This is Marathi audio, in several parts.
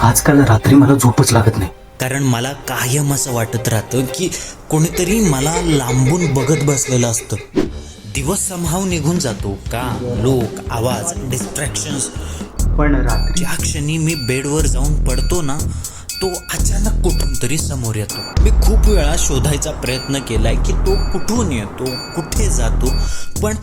आजकाल रात्री मला झोपच लागत नाही. कारण मला कायम असं वाटत राहतं की कोणीतरी मला लांबून बघत बसलेलं असतं. दिवस समहाव निघून जातो, काम, लोक, आवाज, डिस्ट्रॅक्शन्स. पण रात्री ज्या क्षणी मी बेडवर जाऊन पडतो ना, तो अचानक कुठून तरी समोर येतो. मी खूप वेळा शोधायचा प्रयत्न केलाय की तो कुठून येतो, कुठे जातो, पण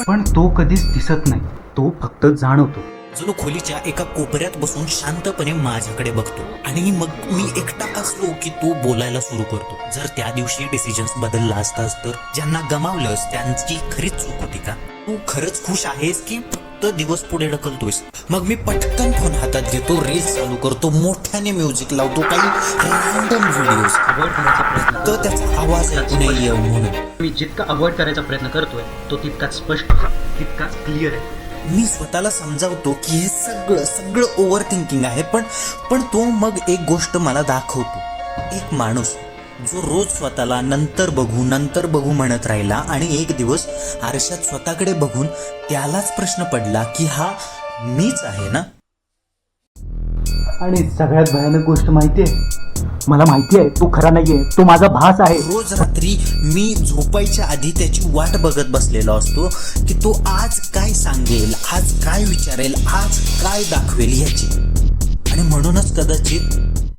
पण तो कधीच दिसत नाही. तो फक्त जाणवतो. जणू खोलीच्या एका कोपऱ्यात बसून शांतपणे माझ्याकडे बघतो. आणि मग मी एकटा असलो की तो बोलायला सुरू करतो. जर त्या दिवशी डिसिजन्स बदलला असतास तर, ज्यांना गमावलंस त्यांची खरीच चूक होती का? तू खरंच खुश आहेस की फक्त दिवस पुढे ढकलतोयस? मग मी पटकन फोन हातात घेतो, रील्स चालू करतो, मोठ्याने म्युझिक लावतो, काही रॅन्डम व्हिडिओज, अवॉइड करायचा प्रयत्न तर त्याचा आवाज ऐकू नये म्हणून. मी जितका अवॉइड करायचा प्रयत्न करतोय तो तितकाच स्पष्ट, तितकाच क्लिअर आहे. मी स्वतःला समजावतो की हे सगळं ओव्हर थिंकिंग आहे, पण तो मग एक गोष्ट मला दाखवतो. एक माणूस जो रोज स्वतःला नंतर बघू म्हणत राहिला आणि एक दिवस आरशात स्वतःकडे बघून त्यालाच प्रश्न पडला की हा मीच आहे ना? आणि सगळ्यात भयानक गोष्ट माहितीये, मला माहिती आहे तो खरा नाहीये, तो माझा भास आहे. रोज रात्री मी झोपायच्या आधी त्याची वाट बघत बसलेलो असतो की तो आज काय सांगेल, आज काय विचारेल, आज काय दाखवेल याची. आणि म्हणूनच कदाचित